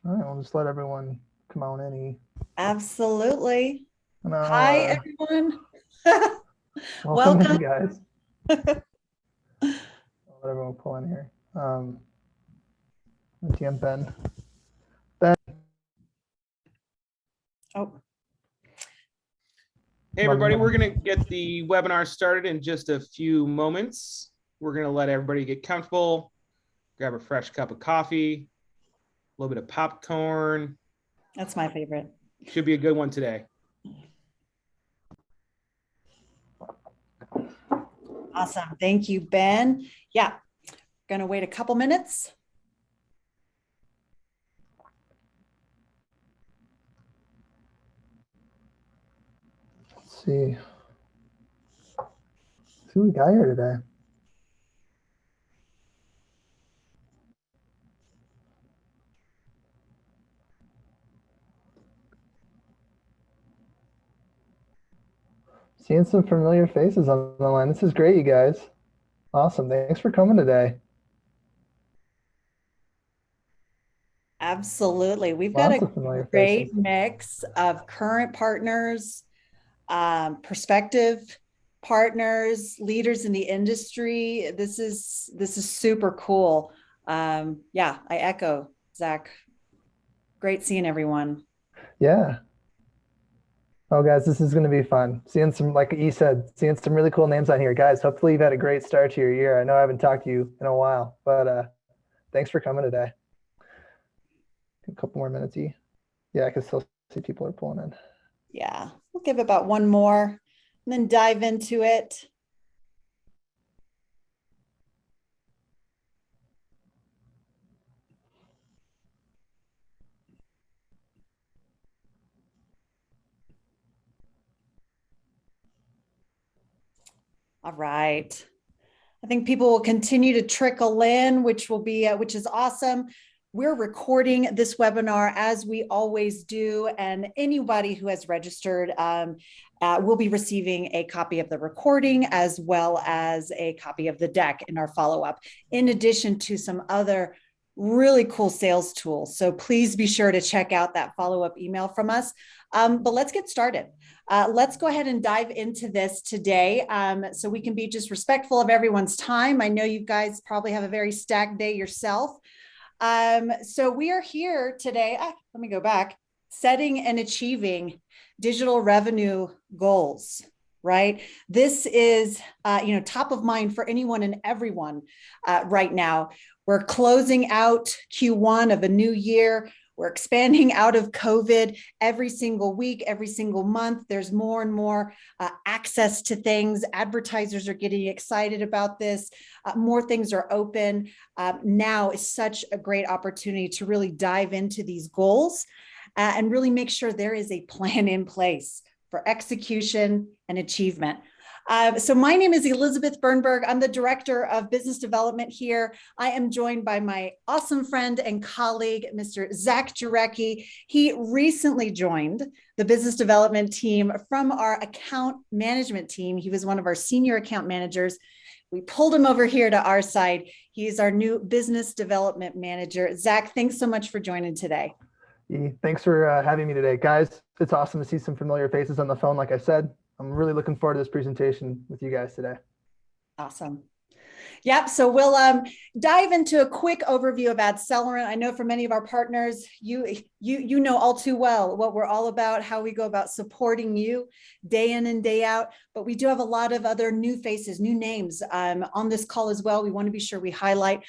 All right, we'll just let everyone come on in. Absolutely. And Hi, I'll everyone. welcome in, Welcome. guys. I'll let everyone pull in here. TM Ben. Ben, Oh, Hey, everybody, we're going to get the webinar started in just a few moments. We're going to let everybody get comfortable, grab a fresh cup of coffee, a little bit of popcorn. that's my favorite. Should be a good one today. Awesome. Thank you, Ben. Yeah, going to wait a couple minutes. let's see. Let's see what we got here today. Seeing some familiar faces on the line. This is great, you guys. Awesome. Thanks for coming today. Absolutely. We've got Lots a of familiar great faces. mix of current partners, prospective partners, leaders in the industry. This is super cool. Yeah, I echo Zach. Great seeing everyone. Yeah. Oh, guys, this is going to be fun. Seeing some, like E said, seeing some really cool names on here. Guys, hopefully you've had a great start to your year. I know I haven't talked to you in a while, but thanks for coming today. A couple more minutes, E. Yeah, I can still see people are pulling in. Yeah, we'll give about one more and then dive into it. All right. I think people will continue to trickle in, which is awesome. We're recording this webinar as we always do, and anybody who has registered will be receiving a copy of the recording as well as a copy of the deck in our follow-up, in addition to some other really cool sales tools. So please be sure to check out that follow-up email from us. But let's get started. Let's go ahead and dive into this today so we can be just respectful of everyone's time. I know you guys probably have a very stacked day yourself. So we are here today. Let me go back. Setting and achieving digital revenue goals, right? This is, top of mind for anyone and everyone right now. We're closing out Q1 of a new year. We're expanding out of COVID every single week, every single month. There's more and more access to things. Advertisers are getting excited about this. More things are open. Now is such a great opportunity to really dive into these goals and really make sure there is a plan in place for execution and achievement. So my name is Elizabeth Bernberg. I'm the Director of Business Development here. I am joined by my awesome friend and colleague, Mr. Zach Jarecki. He recently joined the business development team from our account management team. He was one of our senior account managers. We pulled him over here to our side. He's our new business development manager. Zach, thanks so much for joining today. Thanks for having me today. Guys, it's awesome to see some familiar faces on the phone, like I said. I'm really looking forward to this presentation with you guys today. Awesome. Yep. So we'll dive into a quick overview of AdCellerant. I know for many of our partners, you know all too well what we're all about, how we go about supporting you day in and day out. But we do have a lot of other new faces, new names on this call as well. We want to be sure we highlight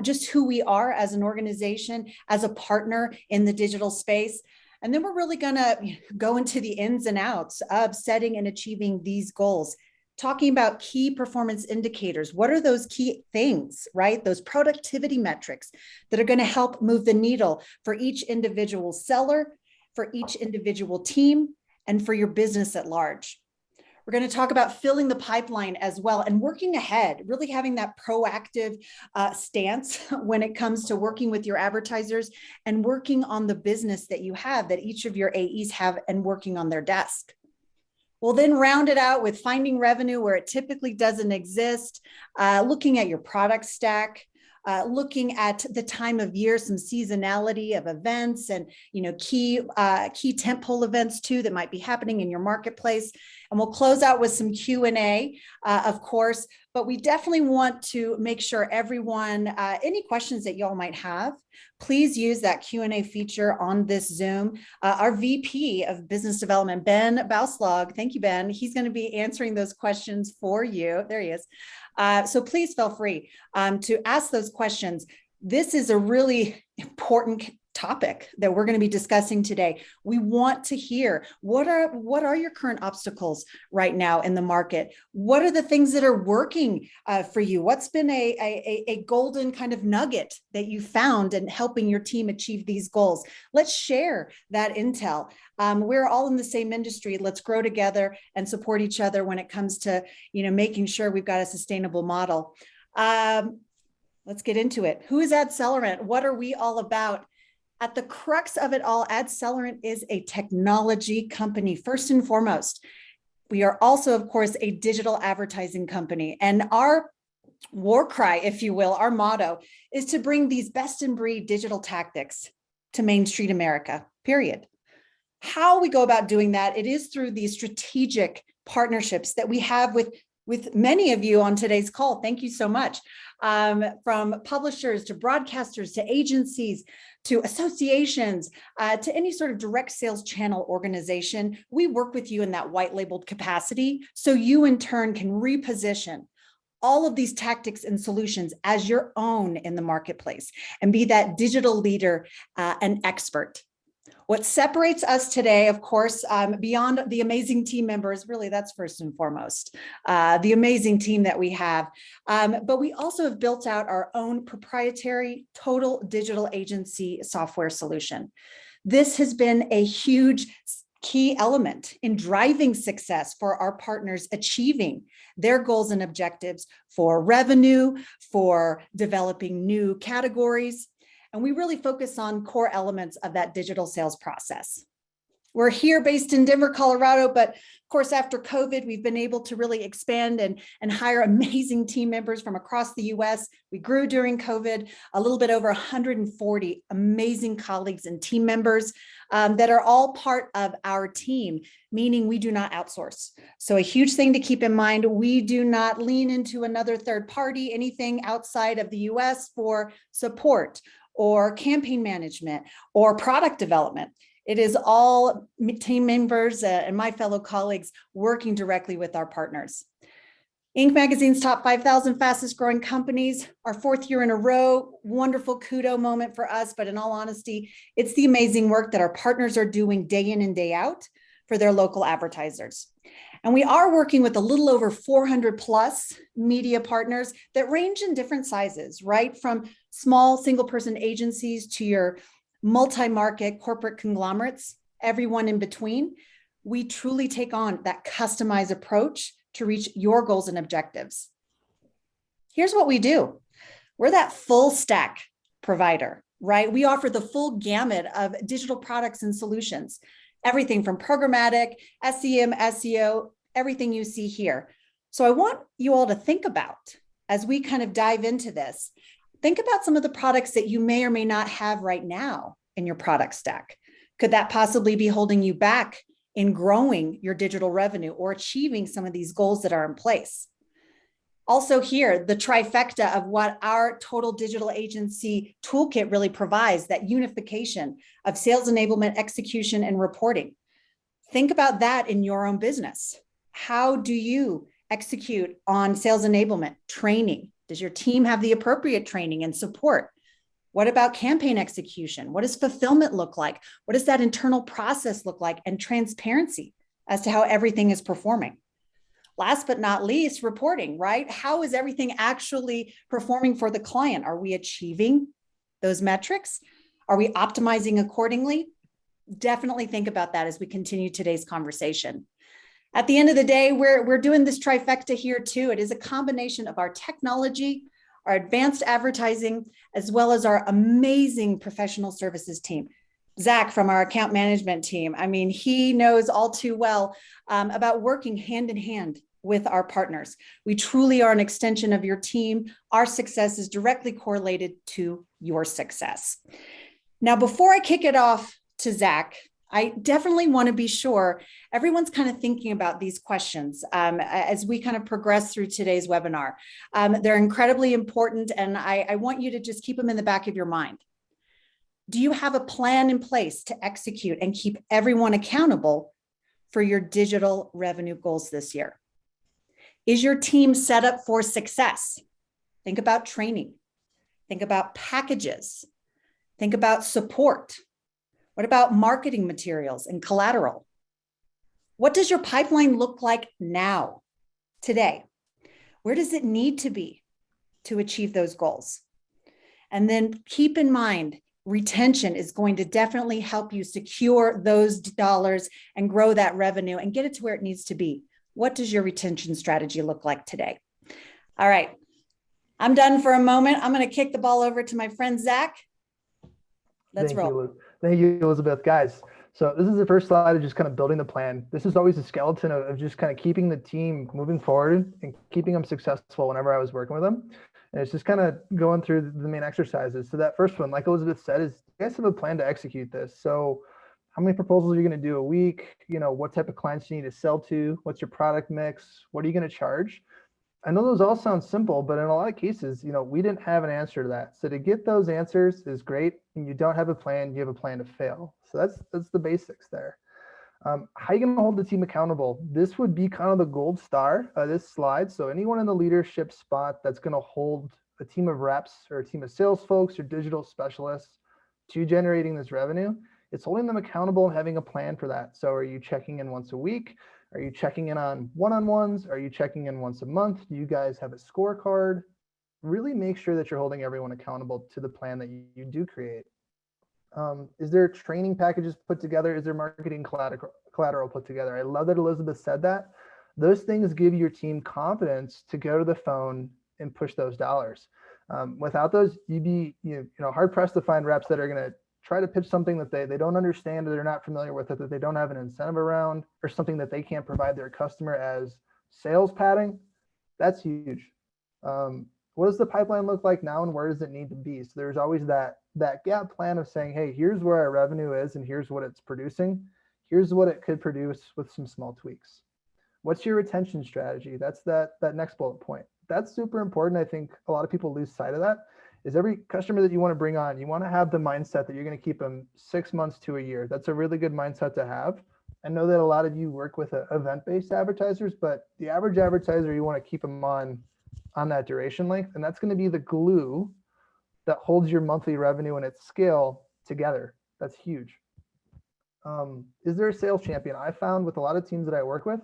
just who we are as an organization, as a partner in the digital space. And then we're really going to go into the ins and outs of setting and achieving these goals, talking about key performance indicators. What are those key things, right? Those productivity metrics that are going to help move the needle for each individual seller, for each individual team, and for your business at large. We're going to talk about filling the pipeline as well and working ahead, really having that proactive stance when it comes to working with your advertisers and working on the business that you have, that each of your AEs have, and working on their desk. We'll then round it out with finding revenue where it typically doesn't exist, looking at your product stack, looking at the time of year, some seasonality of events and, key tentpole events too that might be happening in your marketplace. And we'll close out with some Q&A, of course, but we definitely want to make sure everyone, any questions that y'all might have, please use that Q&A feature on this Zoom. Our VP of Business Development, Ben Bauslog, thank you, Ben. He's going to be answering those questions for you. There he is. So please feel free to ask those questions. This is a really important topic that we're going to be discussing today. We want to hear what are your current obstacles right now in the market? What are the things that are working for you? What's been a golden kind of nugget that you found in helping your team achieve these goals? Let's share that intel. We're all in the same industry. Let's grow together and support each other when it comes to making sure we've got a sustainable model. Let's get into it. Who is AdCellerant? What are we all about? At the crux of it all, AdCellerant is a technology company, first and foremost. We are also, of course, a digital advertising company. And our war cry, if you will, our motto is to bring these best in breed digital tactics to Main Street America, period. How we go about doing that, it is through these strategic partnerships that we have with many of you on today's call. Thank you so much. From publishers to broadcasters to agencies to associations to any sort of direct sales channel organization, we work with you in that white labeled capacity so you in turn can reposition all of these tactics and solutions as your own in the marketplace and be that digital leader and expert. What separates us today, of course, beyond the amazing team members, really that's first and foremost, the amazing team that we have. But we also have built out our own proprietary total digital agency software solution. This has been a huge key element in driving success for our partners achieving their goals and objectives for revenue, for developing new categories. And we really focus on core elements of that digital sales process. We're here based in Denver, Colorado, but of course, after COVID, we've been able to really expand and hire amazing team members from across the US. We grew during COVID, a little bit over 140 amazing colleagues and team members that are all part of our team, meaning we do not outsource. So a huge thing to keep in mind, we do not lean into another third party, anything outside of the US for support or campaign management or product development. It is all team members and my fellow colleagues working directly with our partners. Inc. Magazine's top 5,000 fastest growing companies, our fourth year in a row, wonderful kudo moment for us. But in all honesty, it's the amazing work that our partners are doing day in and day out for their local advertisers. And we are working with a little over 400 plus media partners that range in different sizes, right? From small single person agencies to your multi-market corporate conglomerates, everyone in between. We truly take on that customized approach to reach your goals and objectives. Here's what we do. We're that full stack provider, right? We offer the full gamut of digital products and solutions. Everything from programmatic, SEM, SEO, everything you see here. So I want you all to think about, as we kind of dive into this, think about some of the products that you may or may not have right now in your product stack. Could that possibly be holding you back in growing your digital revenue or achieving some of these goals that are in place? Also here, the trifecta of what our total digital agency toolkit really provides, that unification of sales enablement, execution, and reporting. Think about that in your own business. How do you execute on sales enablement training? Does your team have the appropriate training and support? What about campaign execution? What does fulfillment look like? What does that internal process look like? And transparency as to how everything is performing. Last but not least, reporting, right? How is everything actually performing for the client? Are we achieving those metrics? Are we optimizing accordingly? Definitely think about that as we continue today's conversation. At the end of the day, we're doing this trifecta here too. It is a combination of our technology, our advanced advertising, as well as our amazing professional services team. Zach from our account management team. I mean, he knows all too well about working hand in hand with our partners. We truly are an extension of your team. Our success is directly correlated to your success. Now, before I kick it off to Zach, I definitely want to be sure everyone's kind of thinking about these questions as we kind of progress through today's webinar. They're incredibly important, and I want you to just keep them in the back of your mind. Do you have a plan in place to execute and keep everyone accountable for your digital revenue goals this year? Is your team set up for success? Think about training. Think about packages. Think about support. What about marketing materials and collateral? What does your pipeline look like now, today? Where does it need to be to achieve those goals? And then keep in mind, retention is going to definitely help you secure those dollars and grow that revenue and get it to where it needs to be. What does your retention strategy look like today? All right, I'm done for a moment. I'm going to kick the ball over to my friend, Zach. Let's roll. Thank you, Elizabeth. Guys, so this is the first slide of just kind of building the plan. This is always a skeleton of just kind of keeping the team moving forward and keeping them successful whenever I was working with them. And it's just kind of going through the main exercises. So that first one, like Elizabeth said, is you guys have a plan to execute this. So how many proposals are you going to do a week? You know, what type of clients you need to sell to? What's your product mix? What are you going to charge? I know those all sound simple, but in a lot of cases, you know, we didn't have an answer to that. So to get those answers is great. And you don't have a plan, you have a plan to fail. So that's the basics there. How are you going to hold the team accountable? This would be kind of the gold star of this slide. So anyone in the leadership spot that's going to hold a team of reps or a team of sales folks or digital specialists to generating this revenue, it's holding them accountable and having a plan for that. So are you checking in once a week? Are you checking in on one-on-ones? Are you checking in once a month? Do you guys have a scorecard? Really make sure that you're holding everyone accountable to the plan that you do create. Is there training packages put together? Is there marketing collateral put together? I love that Elizabeth said that. Those things give your team confidence to go to the phone and push those dollars. Without those, you'd be hard pressed to find reps that are going to try to pitch something that they don't understand or they're not familiar with it, that they don't have an incentive around, or something that they can't provide their customer as sales padding. That's huge. What does the pipeline look like now and where does it need to be? So there's always that gap plan of saying, hey, here's where our revenue is and here's what it's producing. Here's what it could produce with some small tweaks. What's your retention strategy? That's that next bullet point. That's super important. I think a lot of people lose sight of that. Is every customer that you want to bring on, you want to have the mindset that you're going to keep them 6 months to a year. That's a really good mindset to have. I know that a lot of you work with event-based advertisers, but the average advertiser, you want to keep them on that duration length. And that's going to be the glue that holds your monthly revenue and its scale together. That's huge. Is there a sales champion? I found with a lot of teams that I work with,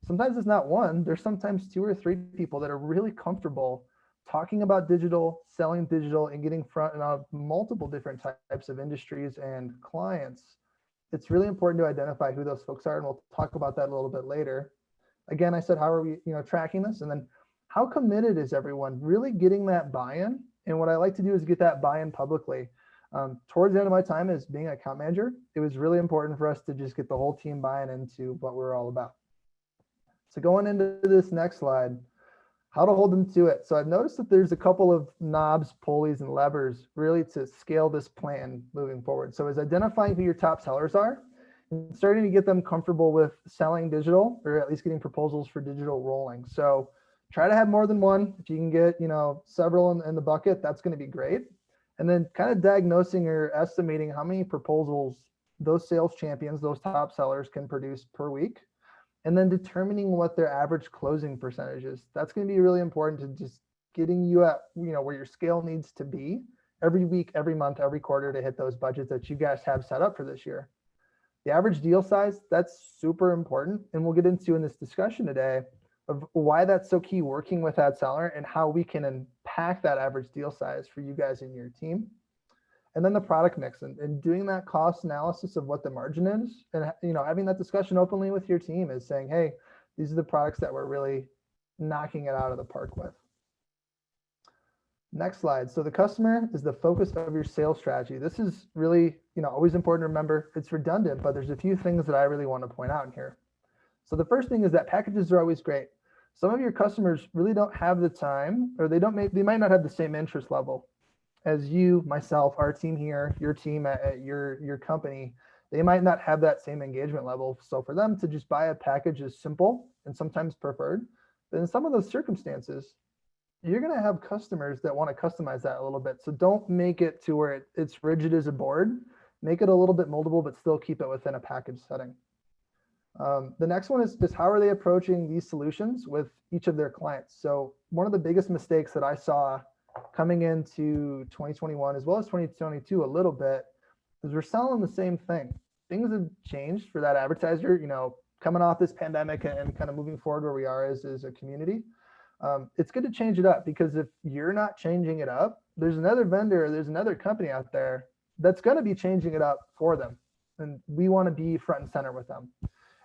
sometimes it's not one, there's sometimes 2 or 3 people that are really comfortable talking about digital, selling digital, and getting front and out of multiple different types of industries and clients. It's really important to identify who those folks are, and we'll talk about that a little bit later. Again, I said, how are we tracking this? And then how committed is everyone really getting that buy-in? And what I like to do is get that buy-in publicly. Towards the end of my time as being an account manager, it was really important for us to just get the whole team buying into what we're all about. So going into this next slide, how to hold them to it. So I've noticed that there's a couple of knobs, pulleys, and levers really to scale this plan moving forward. So is identifying who your top sellers are and starting to get them comfortable with selling digital, or at least getting proposals for digital rolling. So try to have more than one. If you can get, several in the bucket, that's going to be great. And then kind of diagnosing or estimating how many proposals those sales champions, those top sellers can produce per week. And then determining what their average closing percentage is. That's going to be really important to just getting you at, where your scale needs to be every week, every month, every quarter to hit those budgets that you guys have set up for this year. The average deal size, that's super important. And we'll get into in this discussion today of why that's so key working with AdCellerant and how we can impact that average deal size for you guys and your team. And then the product mix and doing that cost analysis of what the margin is, and having that discussion openly with your team is saying, hey, these are the products that we're really knocking it out of the park with. Next slide. So the customer is the focus of your sales strategy. This is really, always important to remember. It's redundant, but there's a few things that I really want to point out in here. So the first thing is that packages are always great. Some of your customers really don't have the time, or they might not have the same interest level as you, myself, our team here, your team at your company. They might not have that same engagement level. So for them to just buy a package is simple and sometimes preferred. But in some of those circumstances, you're going to have customers that want to customize that a little bit. So don't make it to where it's rigid as a board. Make it a little bit moldable, but still keep it within a package setting. The next one is how are they approaching these solutions with each of their clients? So one of the biggest mistakes that I saw coming into 2021 as well as 2022 a little bit is we're selling the same thing. Things have changed for that advertiser, coming off this pandemic and kind of moving forward where we are as a community. It's good to change it up, because if you're not changing it up, there's another vendor, there's another company out there that's going to be changing it up for them. And we want to be front and center with them.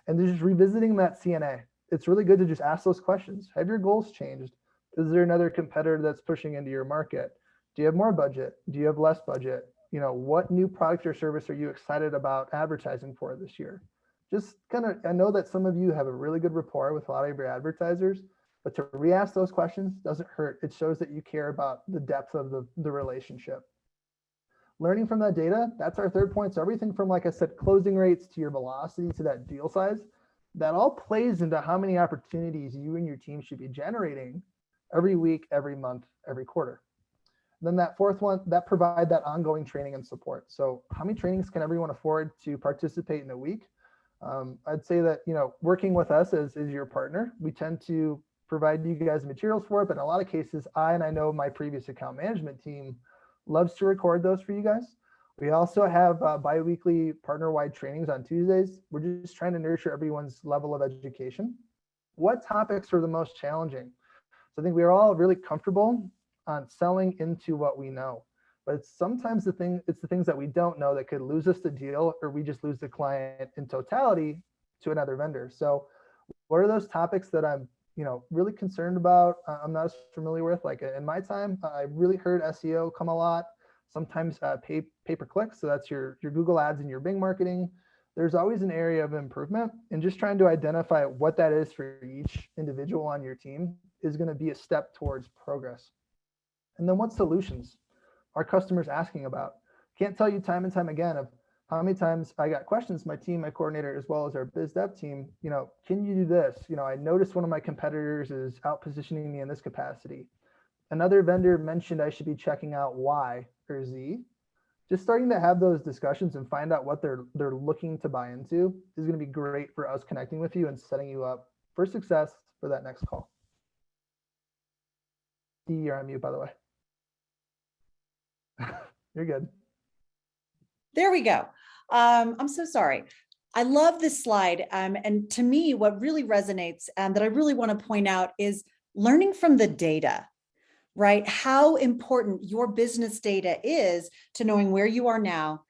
And just revisiting that CNA, it's really good to just ask those questions. Have your goals changed? Is there another competitor that's pushing into your market? Do you have more budget? Do you have less budget? What new product or service are you excited about advertising for this year? Just I know that some of you have a really good rapport with a lot of your advertisers, but to re-ask those questions doesn't hurt. It shows that you care about the depth of the relationship. Learning from that data, that's our third point. So everything from, like I said, closing rates to your velocity to that deal size, that all plays into how many opportunities you and your team should be generating every week, every month, every quarter. Then that fourth one, that provide that ongoing training and support. So how many trainings can everyone afford to participate in a week? I'd say that, working with us as your partner, we tend to provide you guys materials for it, but in a lot of cases, I know my previous account management team loves to record those for you guys. We also have bi-weekly partner-wide trainings on Tuesdays. We're just trying to nurture everyone's level of education. What topics are the most challenging? So I think we're all really comfortable on selling into what we know, but it's sometimes the things that we don't know that could lose us the deal, or we just lose the client in totality to another vendor. So what are those topics that I'm really concerned about, I'm not as familiar with? Like in my time, I really heard SEO come a lot, sometimes pay-per-click. So that's your Google ads and your Bing marketing. There's always an area of improvement, and just trying to identify what that is for each individual on your team is going to be a step towards progress. And then what solutions are customers asking about? Can't tell you time and time again of how many times I got questions, my team, my coordinator, as well as our biz dev team, can you do this? I noticed one of my competitors is out positioning me in this capacity. Another vendor mentioned I should be checking out Y or Z. Just starting to have those discussions and find out what they're looking to buy into is going to be great for us connecting with you and setting you up for success for that next call. You're on mute, by the way. You're good. There we go. I'm so sorry. I love this slide. And to me, what really resonates and that I really want to point out is learning from the data, right? How important your business data is to knowing where you are now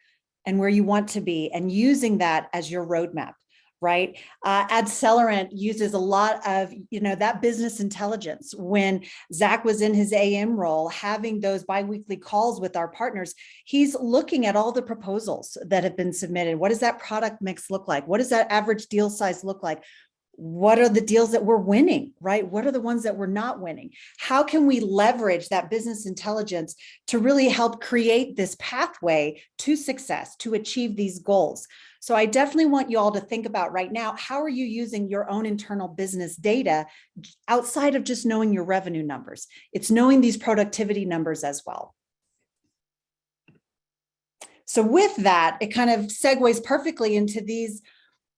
and where you want to be, and using that as your roadmap, right? AdCellerant uses a lot of, that business intelligence. When Zach was in his AM role, having those biweekly calls with our partners, he's looking at all the proposals that have been submitted. What does that product mix look like? What does that average deal size look like? What are the deals that we're winning, right? What are the ones that we're not winning? How can we leverage that business intelligence to really help create this pathway to success, to achieve these goals? So I definitely want you all to think about right now, how are you using your own internal business data outside of just knowing your revenue numbers? It's knowing these productivity numbers as well. So with that, it kind of segues perfectly into these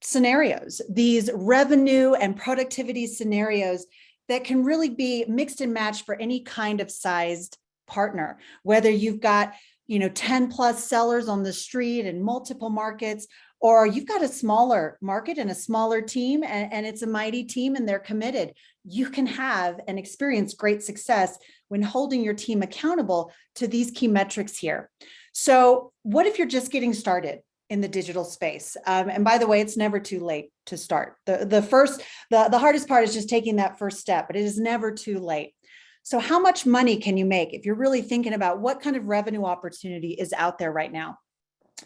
scenarios, these revenue and productivity scenarios that can really be mixed and matched for any kind of sized partner, whether you've got 10 plus sellers on the street in multiple markets, or you've got a smaller market and a smaller team, and it's a mighty team and they're committed. You can have and experience great success when holding your team accountable to these key metrics here. So what if you're just getting started in the digital space? And by the way, it's never too late to start. The hardest part is just taking that first step, but it is never too late. So how much money can you make if you're really thinking about what kind of revenue opportunity is out there right now?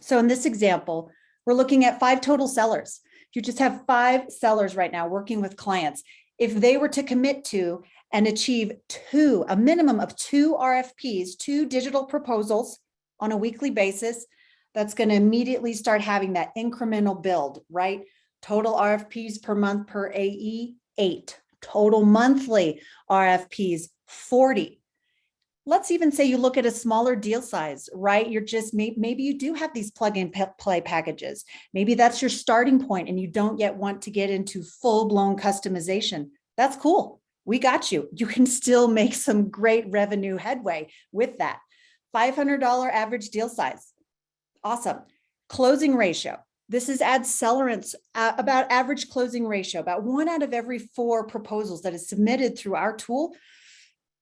So in this example, we're looking at 5 total sellers. If you just have 5 sellers right now working with clients, if they were to commit to and achieve a minimum of 2 RFPs, 2 digital proposals on a weekly basis, that's going to immediately start having that incremental build, right? Total RFPs per month per AE, 8. Total monthly RFPs, 40. Let's even say you look at a smaller deal size, right? You're just, maybe you do have these plug and play packages. Maybe that's your starting point and you don't yet want to get into full-blown customization. That's cool. We got you. You can still make some great revenue headway with that. $500 average deal size. Awesome. Closing ratio. This is AdCellerant's about average closing ratio. About 1 out of every 4 proposals that is submitted through our tool,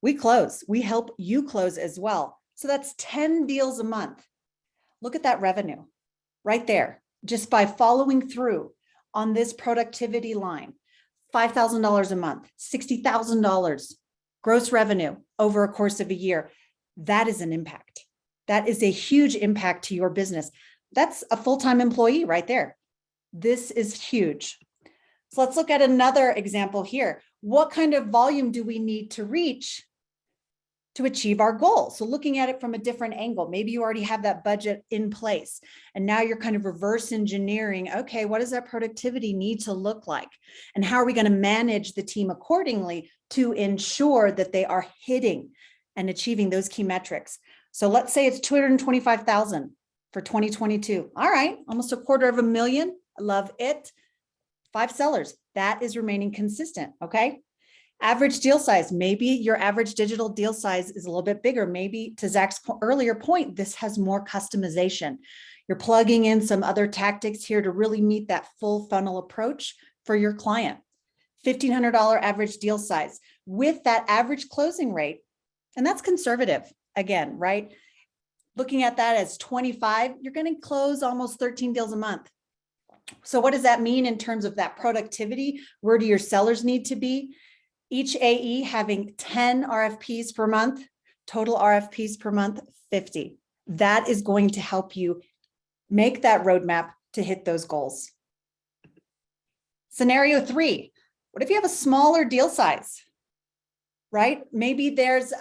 we close. We help you close as well. So that's 10 deals a month. Look at that revenue right there, just by following through on this productivity line. $5,000 a month, $60,000 gross revenue over a course of a year. That is an impact. That is a huge impact to your business. That's a full-time employee right there. This is huge. So let's look at another example here. What kind of volume do we need to reach to achieve our goal? So looking at it from a different angle, maybe you already have that budget in place and now you're kind of reverse engineering, okay, what does that productivity need to look like? And how are we going to manage the team accordingly to ensure that they are hitting and achieving those key metrics? So let's say it's 225,000 for 2022. All right, almost $250,000. I love it. 5 sellers. That is remaining consistent, okay? Average deal size. Maybe your average digital deal size is a little bit bigger. Maybe to Zach's earlier point, this has more customization. You're plugging in some other tactics here to really meet that full funnel approach for your client. $1,500 average deal size with that average closing rate. And that's conservative again, right? Looking at that as 25, you're going to close almost 13 deals a month. So what does that mean in terms of that productivity? Where do your sellers need to be? Each AE having 10 RFPs per month, total RFPs per month, 50. That is going to help you make that roadmap to hit those goals. Scenario 3, what if you have a smaller deal size? Right? Maybe there's,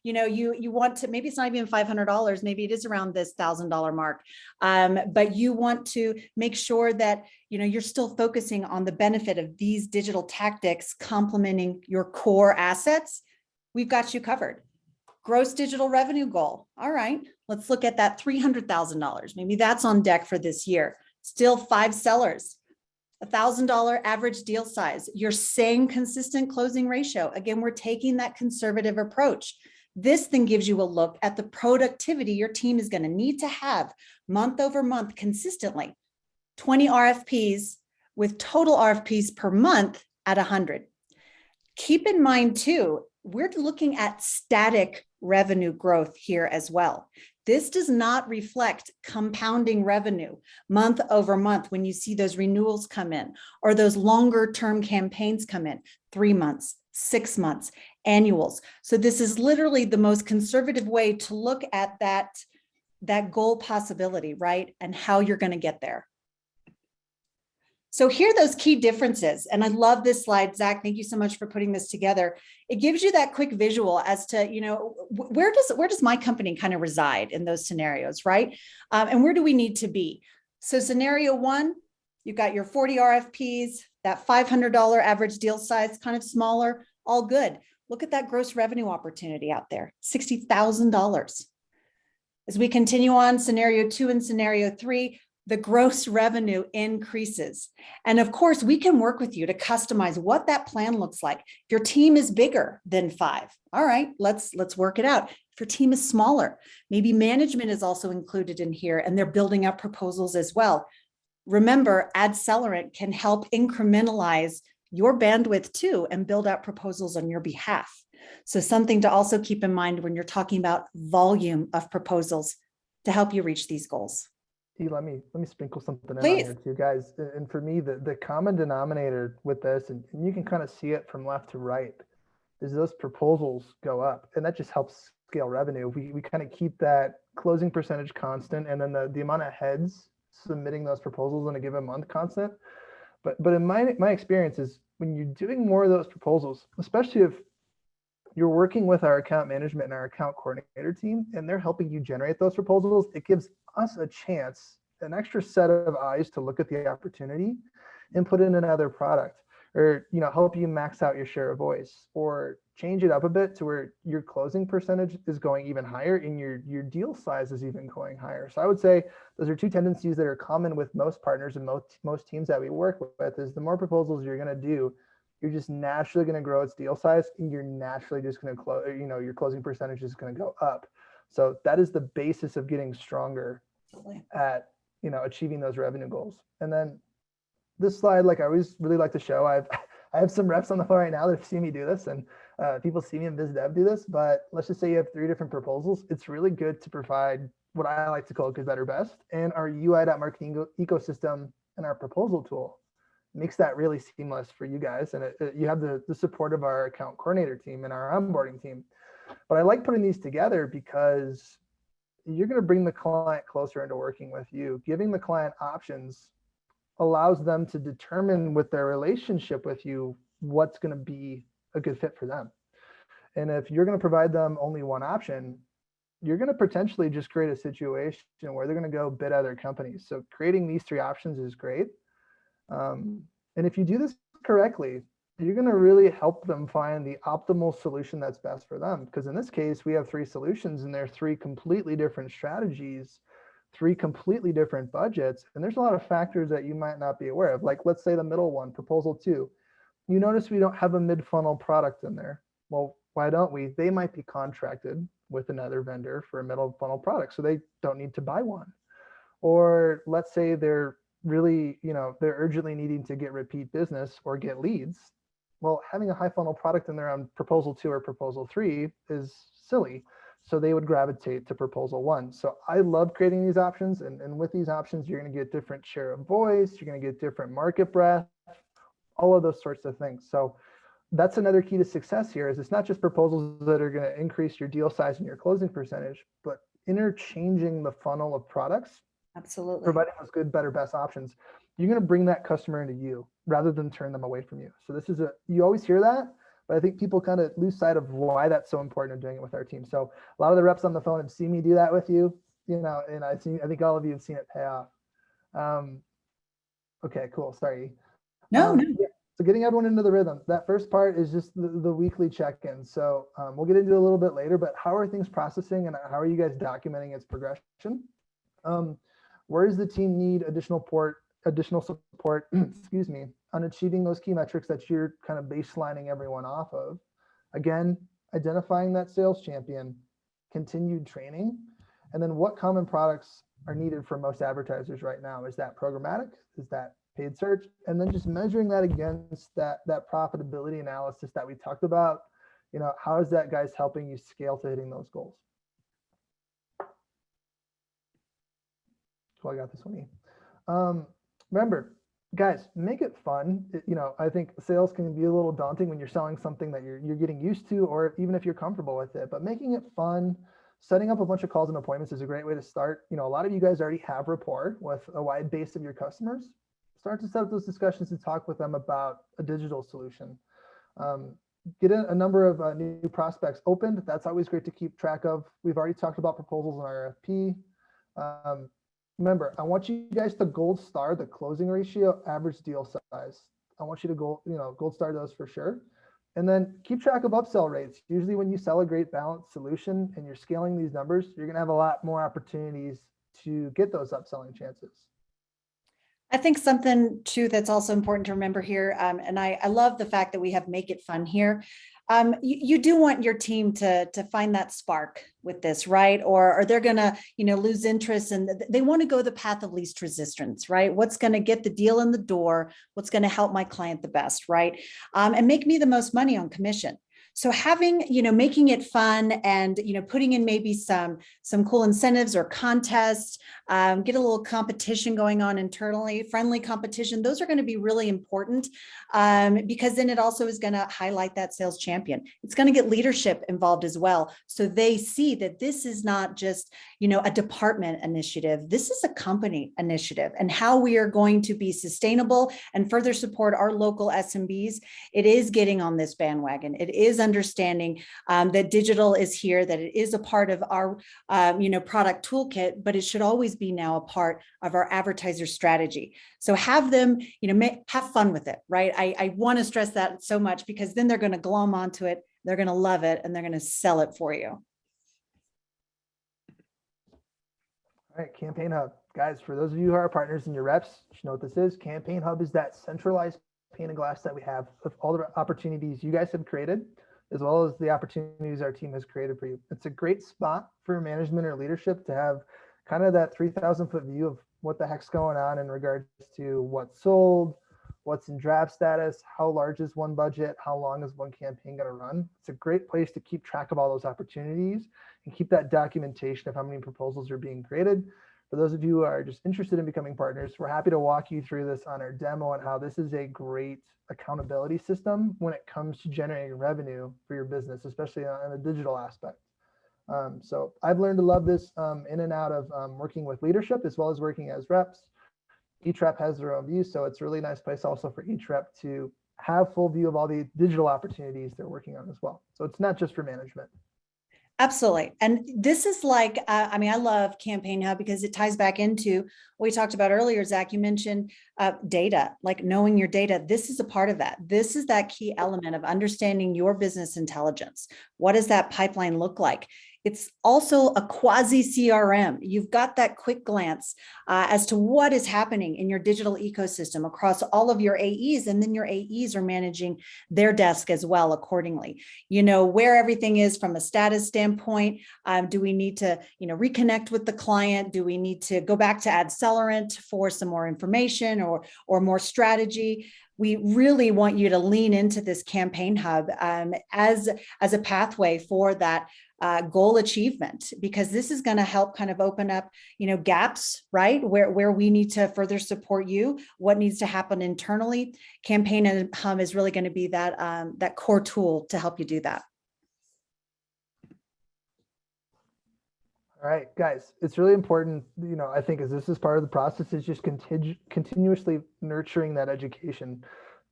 you want to, maybe it's not even $500, maybe it is around this $1,000 mark. But you want to make sure that, you're still focusing on the benefit of these digital tactics complementing your core assets. We've got you covered. Gross digital revenue goal. All right, let's look at that $300,000. Maybe that's on deck for this year. Still 5 sellers. $1,000 average deal size, your same consistent closing ratio. Again, we're taking that conservative approach. This then gives you a look at the productivity your team is going to need to have month over month consistently. 20 RFPs with total RFPs per month at 100. Keep in mind too, we're looking at static revenue growth here as well. This does not reflect compounding revenue month over month when you see those renewals come in or those longer term campaigns come in, 3 months, 6 months, annuals. So this is literally the most conservative way to look at that goal possibility, right? And how you're going to get there. So here are those key differences. And I love this slide. Zach, thank you so much for putting this together. It gives you that quick visual as to, where does my company kind of reside in those scenarios, right? And where do we need to be? So scenario 1, you've got your 40 RFPs, that $500 average deal size, kind of smaller, all good. Look at that gross revenue opportunity out there, $60,000. As we continue on, scenario 2 and scenario 3, the gross revenue increases. And of course, we can work with you to customize what that plan looks like. If your team is bigger than 5, all right, let's work it out. If your team is smaller, maybe management is also included in here and they're building up proposals as well. Remember, AdCellerant can help incrementalize your bandwidth too and build out proposals on your behalf. So something to also keep in mind when you're talking about volume of proposals to help you reach these goals. Let me sprinkle something in on Please. here too, guys. And for me, the common denominator with this, and you can kind of see it from left to right, is those proposals go up, and that just helps scale revenue. We kind of keep that closing percentage constant, and then the amount of heads submitting those proposals in a given month constant. But in my experience is when you're doing more of those proposals, especially if you're working with our account management and our account coordinator team, and they're helping you generate those proposals, it gives us a chance, an extra set of eyes to look at the opportunity and put in another product, or help you max out your share of voice, or change it up a bit to where your closing percentage is going even higher and your deal size is even going higher. So I would say those are two tendencies that are common with most partners and most teams that we work with, is the more proposals you're going to do, you're just naturally going to grow its deal size, and you're naturally just going to close, your closing percentage is going to go up. So that is the basis of getting stronger at, achieving those revenue goals. And then this slide, like I always really like to show, I have some reps on the phone right now that have seen me do this, and people see me in BizDev do this, but let's just say you have 3 different proposals. It's really good to provide what I like to call good, better, best, and our UI.marketing ecosystem and our proposal tool makes that really seamless for you guys. And you have the support of our account coordinator team and our onboarding team. But I like putting these together because you're going to bring the client closer into working with you. Giving the client options allows them to determine with their relationship with you what's going to be a good fit for them. And if you're going to provide them only one option, you're going to potentially just create a situation where they're going to go bid other companies. So creating these 3 options is great. And if you do this correctly, you're going to really help them find the optimal solution that's best for them. Because in this case, we have 3 solutions, and they're 3 completely different strategies, 3 completely different budgets. And there's a lot of factors that you might not be aware of. Like, let's say the middle one, proposal 2. You notice we don't have a mid-funnel product in there. Well, why don't we? They might be contracted with another vendor for a middle funnel product, so they don't need to buy one. Or let's say they're really, they're urgently needing to get repeat business or get leads. Well, having a high funnel product in there on proposal 2 or proposal 3 is silly. So they would gravitate to proposal 1. So I love creating these options. And with these options, you're going to get different share of voice. You're going to get different market breadth, all of those sorts of things. So that's another key to success here, is it's not just proposals that are going to increase your deal size and your closing percentage, but interchanging the funnel of products. Absolutely. Providing those good, better, best options. You're going to bring that customer into you rather than turn them away from you. So this is you always hear that, but I think people kind of lose sight of why that's so important in doing it with our team. So a lot of the reps on the phone have seen me do that with you, and I think all of you have seen it pay off. Okay, cool. Sorry. No. Yeah. So getting everyone into the rhythm. That first part is just the weekly check-in. So we'll get into it a little bit later, but how are things processing and how are you guys documenting its progression? Where does the team need additional support, excuse me, on achieving those key metrics that you're kind of baselining everyone off of? Again, identifying that sales champion, continued training, and then what common products are needed for most advertisers right now? Is that programmatic? Is that paid search? And then just measuring that against that profitability analysis that we talked about. How is that, guys, helping you scale to hitting those goals? I got this one. Remember, guys, make it fun. I think sales can be a little daunting when you're selling something that you're getting used to, or even if you're comfortable with it. But making it fun, setting up a bunch of calls and appointments is a great way to start. A lot of you guys already have rapport with a wide base of your customers. Start to set up those discussions and talk with them about a digital solution. Get a number of new prospects opened. That's always great to keep track of. We've already talked about proposals and RFP. Remember, I want you guys to gold star the closing ratio, average deal size. I want you to gold star those for sure. And then keep track of upsell rates. Usually when you sell a great balanced solution and you're scaling these numbers, you're going to have a lot more opportunities to get those upselling chances. I think something too that's also important to remember here, and I love the fact that we have make it fun here. You do want your team to find that spark with this, right? Or they're gonna, lose interest, and they want to go the path of least resistance, right? What's going to get the deal in the door? What's going to help my client the best, right? And make me the most money on commission. So having, making it fun and, putting in maybe some cool incentives or contests, get a little competition going on internally, friendly competition. Those are going to be really important because then it also is going to highlight that sales champion. It's going to get leadership involved as well. So they see that this is not just, a department initiative. This is a company initiative, and how we are going to be sustainable and further support our local SMBs. It is getting on this bandwagon. It is understanding that digital is here, that it is a part of our, product toolkit, but it should always be now a part of our advertiser strategy. So have them, have fun with it, right? I want to stress that so much, because then they're going to glom onto it, they're going to love it, and they're going to sell it for you. All right, Campaign Hub. Guys, for those of you who are partners and your reps, you should know what this is. Campaign Hub is that centralized pane of glass that we have of all the opportunities you guys have created, as well as the opportunities our team has created for you. It's a great spot for management or leadership to have kind of that 3,000-foot view of what the heck's going on in regards to what's sold, what's in draft status, how large is one budget, how long is one campaign going to run. It's a great place to keep track of all those opportunities and keep that documentation of how many proposals are being created. For those of you who are just interested in becoming partners, we're happy to walk you through this on our demo and how this is a great accountability system when it comes to generating revenue for your business, especially on a digital aspect. So I've learned to love this in and out of working with leadership as well as working as reps. Each rep has their own view, so it's a really nice place also for each rep to have full view of all the digital opportunities they're working on as well. So it's not just for management. Absolutely. And this is like, I love Campaign Hub because it ties back into what we talked about earlier. Zach, you mentioned data, like knowing your data. This is a part of that. This is that key element of understanding your business intelligence. What does that pipeline look like? It's also a quasi CRM. You've got that quick glance as to what is happening in your digital ecosystem across all of your AEs, and then your AEs are managing their desk as well accordingly. You know where everything is from a status standpoint. Do we need to, reconnect with the client? Do we need to go back to AdCellerant for some more information or more strategy? We really want you to lean into this Campaign Hub as a pathway for that goal achievement, because this is going to help kind of open up, gaps, right? Where we need to further support you, what needs to happen internally. Campaign Hub is really going to be that core tool to help you do that. All right, guys, it's really important, I think as this is part of the process, is just continuously nurturing that education.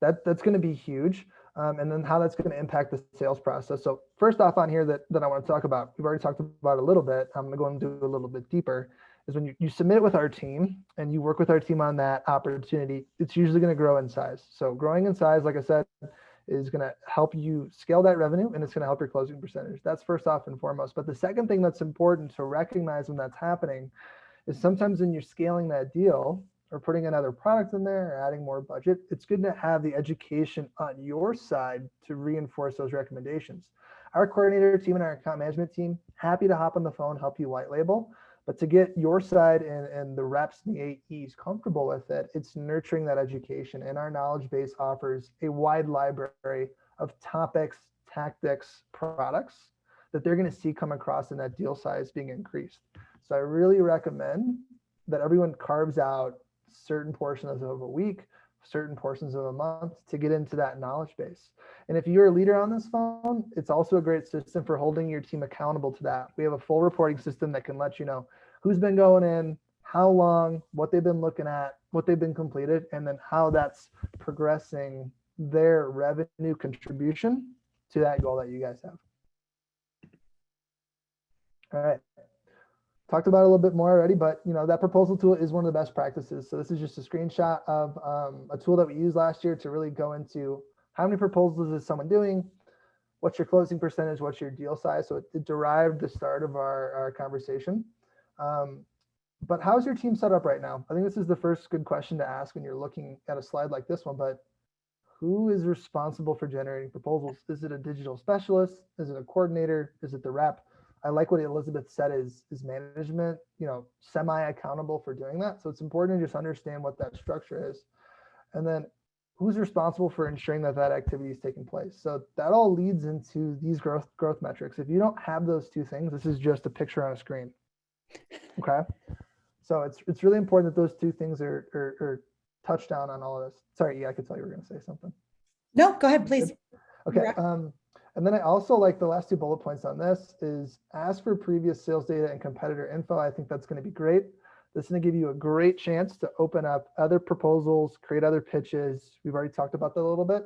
That's going to be huge. And then how that's going to impact the sales process. So first off on here that I want to talk about, we've already talked about a little bit. I'm going to go and do a little bit deeper, is when you submit it with our team and you work with our team on that opportunity, it's usually going to grow in size. So growing in size, like I said, is going to help you scale that revenue, and it's going to help your closing percentage. That's first off and foremost. But the second thing that's important to recognize when that's happening is sometimes when you're scaling that deal or putting another product in there or adding more budget, it's good to have the education on your side to reinforce those recommendations. Our coordinator team and our account management team, happy to hop on the phone, help you white label. But to get your side and the reps and the AEs comfortable with it, it's nurturing that education. And our knowledge base offers a wide library of topics, tactics, products that they're going to see come across in that deal size being increased. So I really recommend that everyone carves out certain portions of a week, certain portions of a month to get into that knowledge base. And if you're a leader on this phone, it's also a great system for holding your team accountable to that. We have a full reporting system that can let you know who's been going in, how long, what they've been looking at, what they've been completed, and then how that's progressing their revenue contribution to that goal that you guys have. All right. Talked about it a little bit more already, but that proposal tool is one of the best practices. So this is just a screenshot of a tool that we used last year to really go into how many proposals is someone doing, what's your closing percentage, what's your deal size. So it derived the start of our conversation. But how's your team set up right now? I think this is the first good question to ask when you're looking at a slide like this one, but who is responsible for generating proposals? Is it a digital specialist? Is it a coordinator? Is it the rep? I like what Elizabeth said is management, semi-accountable for doing that. So it's important to just understand what that structure is. And then who's responsible for ensuring that that activity is taking place? So that all leads into these growth metrics. If you don't have those two things, this is just a picture on a screen. Okay. So it's really important that those two things are touched down on all of this. Sorry, yeah, I could tell you were going to say something. No, go ahead, please. Okay. And then I also like the last two bullet points on this is ask for previous sales data and competitor info. I think that's going to be great. This is going to give you a great chance to open up other proposals, create other pitches. We've already talked about that a little bit.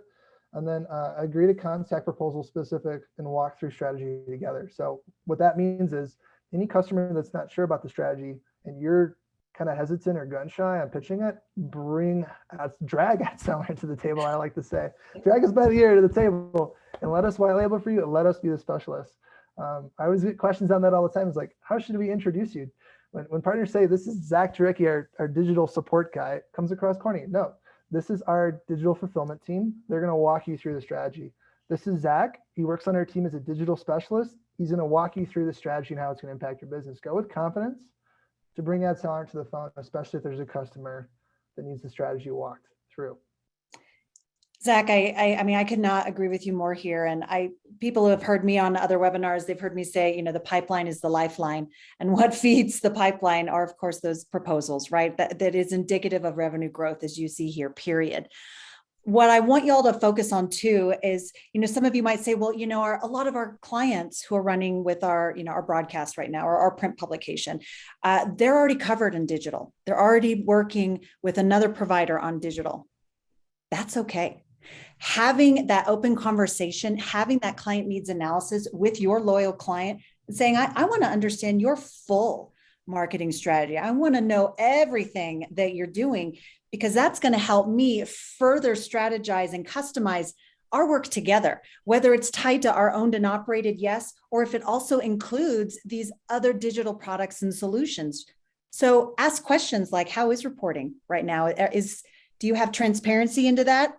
And then agree to contact proposal specific and walk through strategy together. So what that means is any customer that's not sure about the strategy and you're kind of hesitant or gun shy on pitching it, drag AdCellerant to the table. I like to say, drag us by the ear to the table and let us white label for you and let us be the specialist. I always get questions on that all the time. It's like, how should we introduce you? When partners say, this is Zach Jarecki, our digital support guy, it comes across corny. No, this is our digital fulfillment team. They're going to walk you through the strategy. This is Zach. He works on our team as a digital specialist. He's going to walk you through the strategy and how it's going to impact your business. Go with confidence to bring AdCellerant to the phone, especially if there's a customer that needs the strategy walked through. Zach, I mean, I could not agree with you more here. And people who have heard me on other webinars, they've heard me say, the pipeline is the lifeline. And what feeds the pipeline are, of course, those proposals, right? That is indicative of revenue growth, as you see here, period. What I want y'all to focus on too is, some of you might say, well, a lot of our clients who are running with our, our broadcast right now or our print publication, they're already covered in digital. They're already working with another provider on digital. That's okay. Having that open conversation, having that client needs analysis with your loyal client, and saying, I want to understand your full marketing strategy. I want to know everything that you're doing, because that's going to help me further strategize and customize our work together, whether it's tied to our owned and operated, yes, or if it also includes these other digital products and solutions. So ask questions like, how is reporting right now? Do you have transparency into that?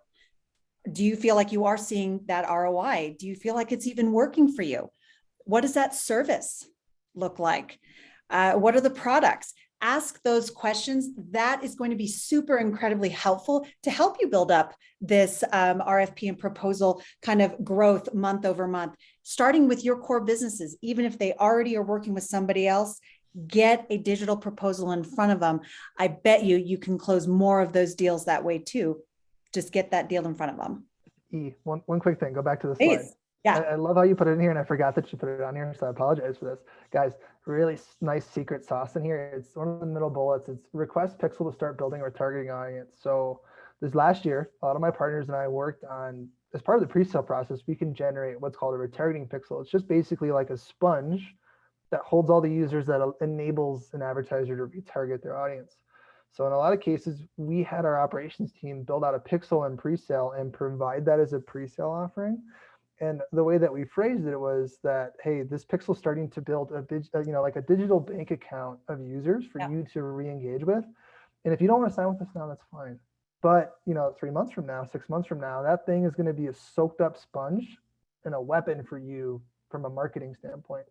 Do you feel like you are seeing that ROI? Do you feel like it's even working for you? What does that service look like? What are the products? Ask those questions. That is going to be super incredibly helpful to help you build up this RFP and proposal kind of growth month over month, starting with your core businesses. Even if they already are working with somebody else, get a digital proposal in front of them. I bet you can close more of those deals that way too. Just get that deal in front of them. One quick thing, go back to the Please. slide. Yeah. I love how you put it in here, and I forgot that you put it on here, so I apologize for this. Guys, really nice secret sauce in here. It's one of the middle bullets. It's request Pixel to start building our targeting audience. So this last year, a lot of my partners and I worked on, as part of the pre-sale process, we can generate what's called a retargeting pixel. It's just basically like a sponge that holds all the users that enables an advertiser to retarget their audience. So in a lot of cases, we had our operations team build out a pixel in pre-sale and provide that as a pre-sale offering. And the way that we phrased it was that, hey, this pixel is starting to build like a digital bank account of users for you to re-engage with. And if you don't want to sign with us now, that's fine. But 3 months from now, 6 months from now, that thing is going to be a soaked up sponge and a weapon for you from a marketing standpoint.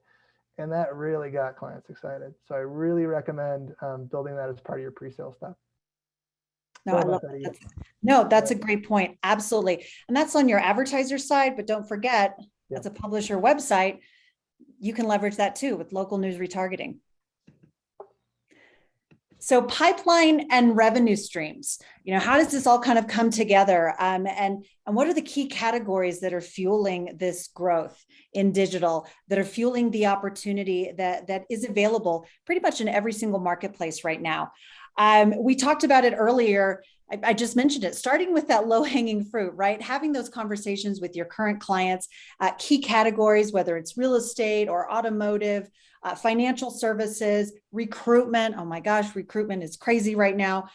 And that really got clients excited. So I really recommend building that as part of your pre-sale stuff. No, I love that. No, that's a great point. Absolutely. And that's on your advertiser side, but don't forget, as a publisher website, you can leverage that too with local news retargeting. So pipeline and revenue streams, how does this all kind of come together? And what are the key categories that are fueling this growth in digital, that are fueling the opportunity that is available pretty much in every single marketplace right now? We talked about it earlier. I just mentioned it, starting with that low-hanging fruit, right? Having those conversations with your current clients, key categories, whether it's real estate or automotive, financial services, recruitment. Oh my gosh, recruitment is crazy right now.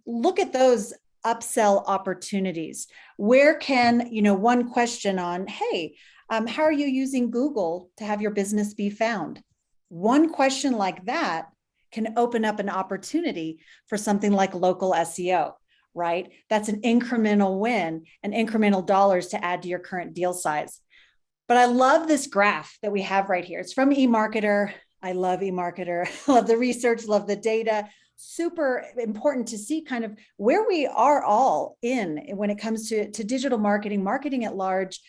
Look at those upsell opportunities. Where can, one question on, hey, how are you using Google to have your business be found? One question like that can open up an opportunity for something like local SEO, right? That's an incremental win and incremental dollars to add to your current deal size. But I love this graph that we have right here. It's from eMarketer. I love eMarketer, love the research, love the data. Super important to see kind of where we are all in when it comes to digital marketing, marketing at large,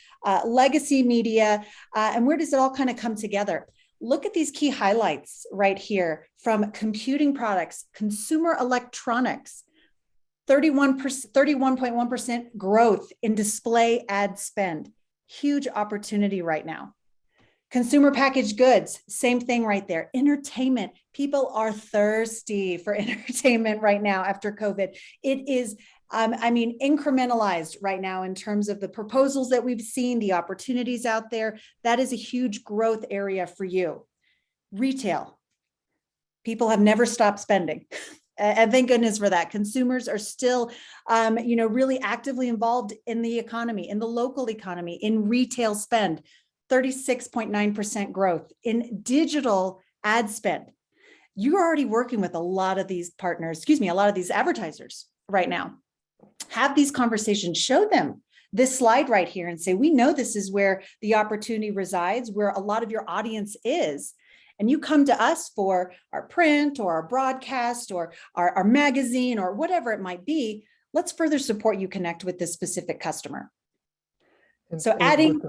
legacy media, and where does it all kind of come together? Look at these key highlights right here from computing products, consumer electronics, 31.1% growth in display ad spend. Huge opportunity right now. Consumer packaged goods, same thing right there. Entertainment, people are thirsty for entertainment right now after COVID. It is, incrementalized right now in terms of the proposals that we've seen, the opportunities out there. That is a huge growth area for you. Retail, people have never stopped spending. And thank goodness for that. Consumers are still, really actively involved in the economy, in the local economy, in retail spend. 36.9% growth in digital ad spend. You're already working with a lot of these partners, a lot of these advertisers right now. Have these conversations, show them this slide right here and say, we know this is where the opportunity resides, where a lot of your audience is. And you come to us for our print or our broadcast or our magazine or whatever it might be. Let's further support you connect with this specific customer. So adding,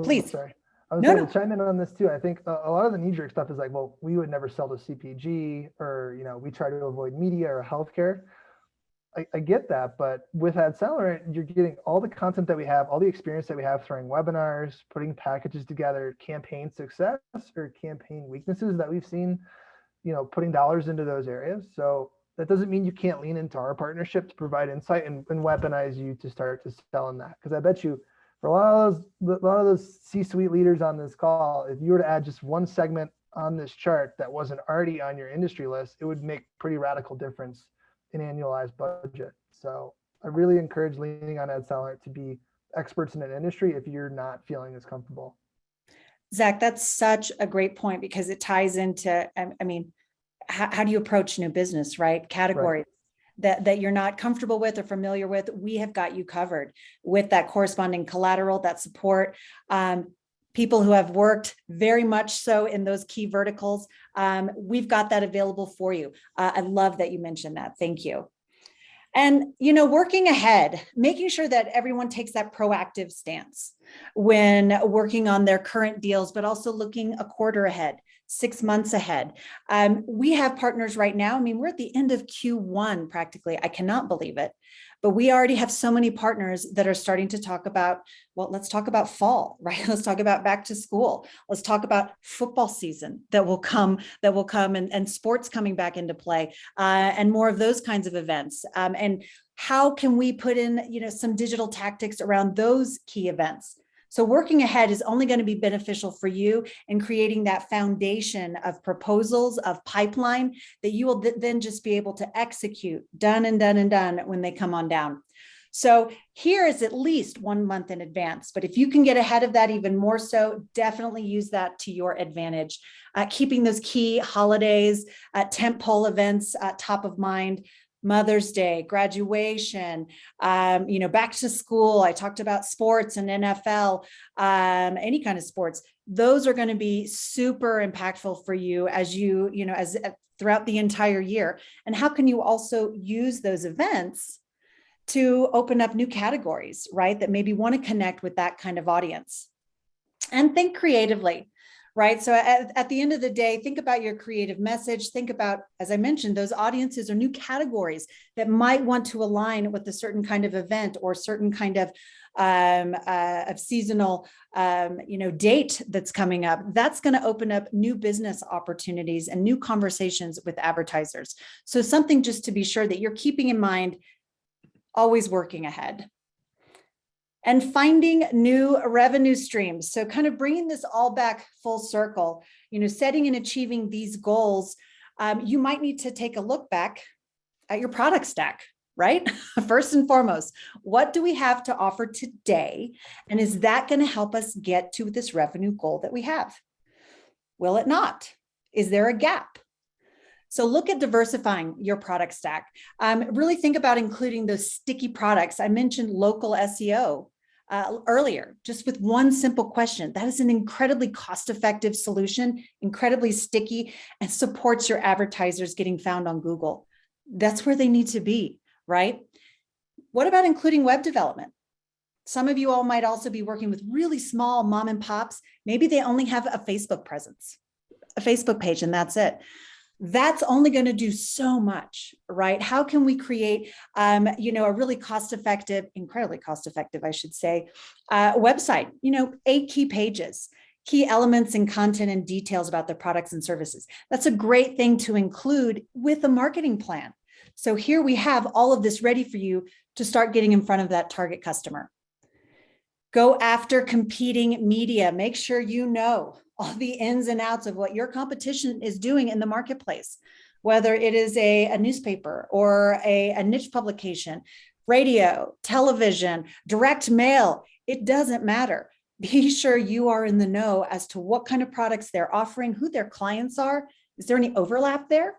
please. Sorry. I was going to chime in on this too. I think a lot of the knee-jerk stuff is like, well, we would never sell to CPG, or, we try to avoid media or healthcare. I get that, but with AdCellerant, you're getting all the content that we have, all the experience that we have throwing webinars, putting packages together, campaign success or campaign weaknesses that we've seen, putting dollars into those areas. So that doesn't mean you can't lean into our partnership to provide insight and weaponize you to start to sell in that. Because I bet you, for a lot of those C-suite leaders on this call, if you were to add just one segment on this chart that wasn't already on your industry list, it would make pretty radical difference in annualized budget. So I really encourage leaning on AdCellerant to be experts in an industry if you're not feeling as comfortable. Zach, that's such a great point because it ties into, how do you approach new business, right? Categories. Right. That you're not comfortable with or familiar with, we have got you covered with that corresponding collateral, that support. People who have worked very much so in those key verticals, we've got that available for you. I love that you mentioned that. Thank you. And, working ahead, making sure that everyone takes that proactive stance when working on their current deals, but also looking a quarter ahead, 6 months ahead. We have partners right now. We're at the end of Q1 practically. I cannot believe it. But we already have so many partners that are starting to talk about, well, let's talk about fall, right? Let's talk about back to school. Let's talk about football season that will come and sports coming back into play and more of those kinds of events. And how can we put in, some digital tactics around those key events? So working ahead is only going to be beneficial for you in creating that foundation of proposals, of pipeline that you will then just be able to execute done when they come on down. So here is at least 1 month in advance, but if you can get ahead of that even more so, definitely use that to your advantage. Keeping those key holidays, tentpole events top of mind. Mother's Day, graduation, back to school. I talked about sports and NFL, any kind of sports. Those are going to be super impactful for you as as throughout the entire year. And how can you also use those events to open up new categories, right? That maybe want to connect with that kind of audience. And think creatively. Right. So at the end of the day, think about your creative message. Think about, as I mentioned, those audiences or new categories that might want to align with a certain kind of event or certain kind of seasonal, date that's coming up. That's going to open up new business opportunities and new conversations with advertisers. So something just to be sure that you're keeping in mind, always working ahead. And finding new revenue streams. So kind of bringing this all back full circle, setting and achieving these goals, you might need to take a look back at your product stack, right? First and foremost, what do we have to offer today? And is that going to help us get to this revenue goal that we have? Will it not? Is there a gap? So look at diversifying your product stack. Really think about including those sticky products. I mentioned local SEO. earlier, just with one simple question. That is an incredibly cost-effective solution, incredibly sticky, and supports your advertisers getting found on Google. That's where they need to be, right? What about including web development? Some of you all might also be working with really small mom and pops. Maybe they only have a Facebook presence, a Facebook page, and that's it. That's only going to do so much, right? How can we create, a really cost-effective, incredibly cost-effective, I should say, website? 8 key pages, key elements and content and details about their products and services. That's a great thing to include with a marketing plan. So here we have all of this ready for you to start getting in front of that target customer. Go after competing media. Make sure you know all the ins and outs of what your competition is doing in the marketplace, whether it is a newspaper or a niche publication, radio, television, direct mail, it doesn't matter. Be sure you are in the know as to what kind of products they're offering, who their clients are. Is there any overlap there,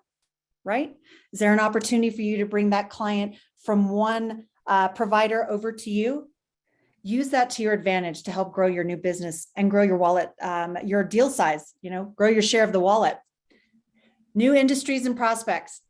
right? Is there an opportunity for you to bring that client from one provider over to you? Use that to your advantage to help grow your new business and grow your wallet, your deal size, grow your share of the wallet. New industries and prospects,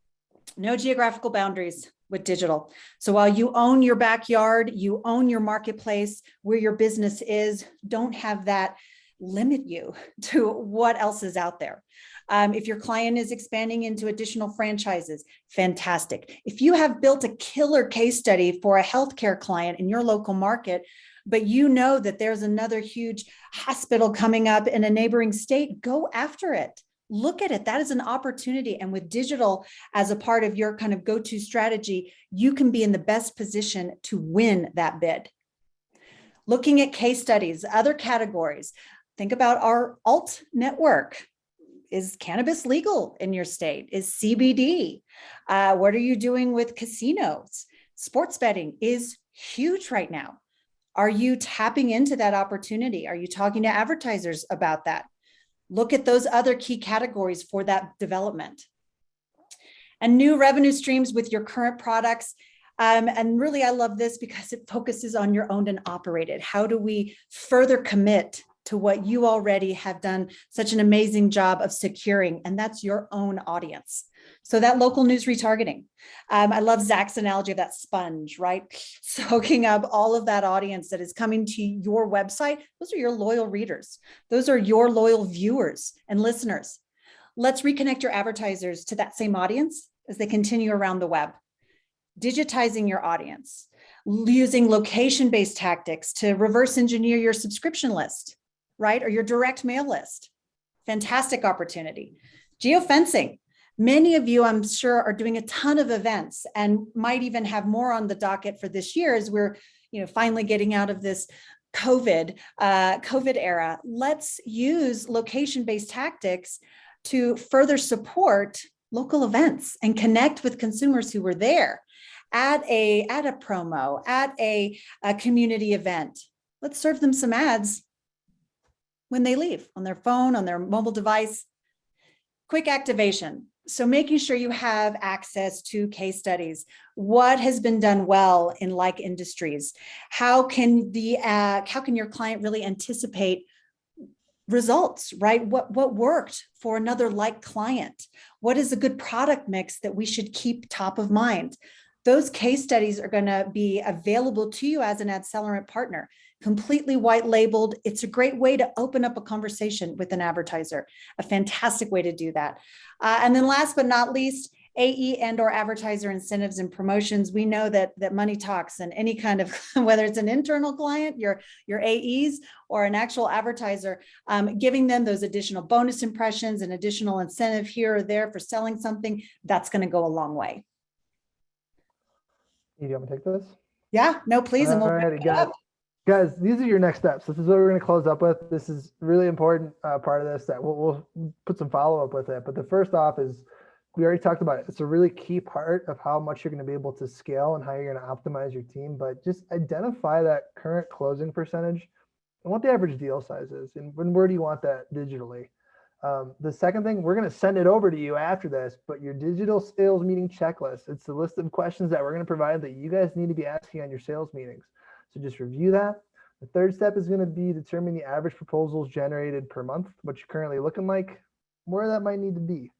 no geographical boundaries with digital. So while you own your backyard, you own your marketplace, where your business is, don't have that limit you to what else is out there. If your client is expanding into additional franchises, fantastic. If you have built a killer case study for a healthcare client in your local market, but you know that there's another huge hospital coming up in a neighboring state, go after it. Look at it. That is an opportunity. And with digital as a part of your kind of go-to strategy, you can be in the best position to win that bid. Looking at case studies, other categories, think about our alt network. Is cannabis legal in your state? Is CBD? What are you doing with casinos? Sports betting is huge right now. Are you tapping into that opportunity? Are you talking to advertisers about that? Look at those other key categories for that development. And new revenue streams with your current products. And really, I love this because it focuses on your owned and operated. How do we further commit to what you already have done such an amazing job of securing, and that's your own audience. So that local news retargeting. I love Zach's analogy of that sponge, right? Soaking up all of that audience that is coming to your website. Those are your loyal readers. Those are your loyal viewers and listeners. Let's reconnect your advertisers to that same audience as they continue around the web. Digitizing your audience, using location-based tactics to reverse engineer your subscription list, right? Or your direct mail list. Fantastic opportunity. Geofencing. Many of you, I'm sure, are doing a ton of events and might even have more on the docket for this year as we're, finally getting out of this COVID era. Let's use location-based tactics to further support local events and connect with consumers who were there at a promo, at a community event. Let's serve them some ads when they leave on their phone, on their mobile device. Quick activation. So making sure you have access to case studies. What has been done well in like industries? How can your client really anticipate results, right? What worked for another like client? What is a good product mix that we should keep top of mind? Those case studies are going to be available to you as an AdCellerant partner, completely white labeled. It's a great way to open up a conversation with an advertiser, a fantastic way to do that. And then last but not least, AE and or advertiser incentives and promotions. We know that money talks, and any kind of, whether it's an internal client, your AEs, or an actual advertiser, giving them those additional bonus impressions and additional incentive here or there for selling something, that's going to go a long way. You want me to take this? Yeah, no, please. And All right, guys, these are your next steps. This is what we're going to close up with. This is really important part of this that we'll put some follow-up with it. But the first off is, we already talked about it. It's a really key part of how much you're going to be able to scale and how you're going to optimize your team. But just identify that current closing percentage and what the average deal size is, and where do you want that digitally. The second thing, we're going to send it over to you after this, but your digital sales meeting checklist, it's the list of questions that we're going to provide that you guys need to be asking on your sales meetings. So just review that. The third step is going to be determining the average proposals generated per month, what you're currently looking like, where that might need to be.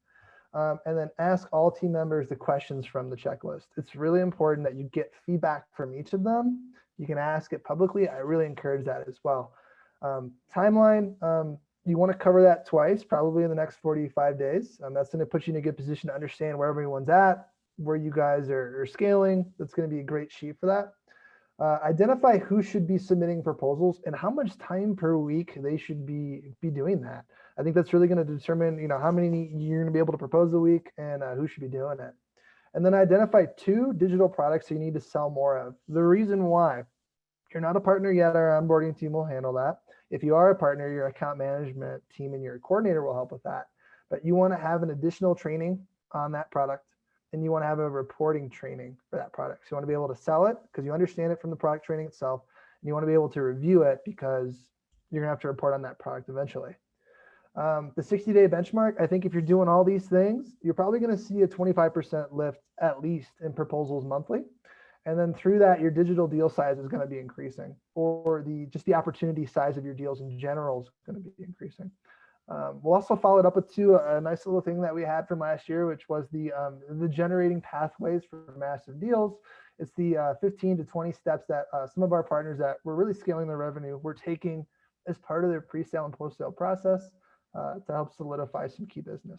And then ask all team members the questions from the checklist. It's really important that you get feedback from each of them. You can ask it publicly. I really encourage that as well. Timeline, you want to cover that twice, probably in the next 45 days. That's going to put you in a good position to understand where everyone's at, where you guys are scaling. That's going to be a great sheet for that. Identify who should be submitting proposals and how much time per week they should be doing that. I think that's really going to determine, how many you're going to be able to propose a week and who should be doing it. And then identify 2 digital products you need to sell more of. The reason why, if you're not a partner yet, our onboarding team will handle that. If you are a partner, your account management team and your coordinator will help with that. But you want to have an additional training on that product, and you want to have a reporting training for that product. So you want to be able to sell it because you understand it from the product training itself, and you want to be able to review it because you're going to have to report on that product eventually. The 60-day benchmark, I think if you're doing all these things, you're probably going to see a 25% lift at least in proposals monthly. And then through that, your digital deal size is going to be increasing, or just the opportunity size of your deals in general is going to be increasing. We'll also follow it up with a nice little thing that we had from last year, which was the generating pathways for massive deals. It's the 15 to 20 steps that some of our partners that were really scaling their revenue were taking as part of their pre-sale and post-sale process to help solidify some key business.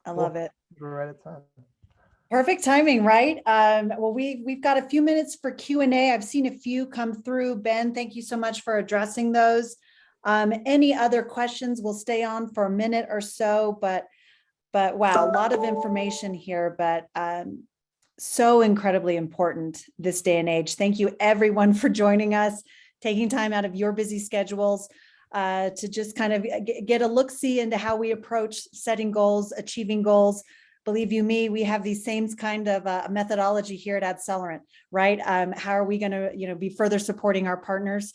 I love it. We're right at time. Perfect timing, right? Well, we've got a few minutes for Q&A. I've seen a few come through. Ben, thank you so much for addressing those. Any other questions? We'll stay on for a minute or so, but wow, a lot of information here, but so incredibly important this day and age. Thank you everyone for joining us, taking time out of your busy schedules to just kind of get a look-see into how we approach setting goals, achieving goals. Believe you me, we have these same kind of methodology here at AdCellerant, right? How are we going to, be further supporting our partners?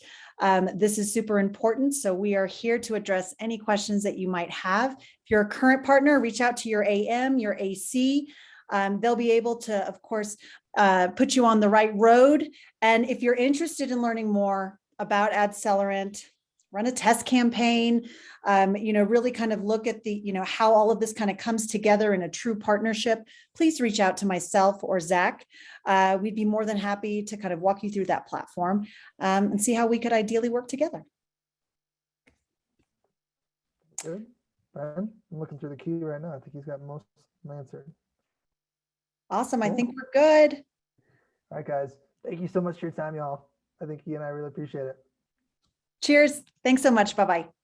This is super important. So we are here to address any questions that you might have. If you're a current partner, reach out to your AM, your AC. They'll be able to, of course, put you on the right road. And if you're interested in learning more about AdCellerant, run a test campaign, really kind of look at the, how all of this kind of comes together in a true partnership, please reach out to myself or Zach. We'd be more than happy to kind of walk you through that platform and see how we could ideally work together. Good. Ben, I'm looking through the queue right now. I think he's got most answered. Awesome. Cool. I think we're good. All right, guys. Thank you so much for your time, y'all. I think he and I really appreciate it. Cheers. Thanks so much. Bye-bye.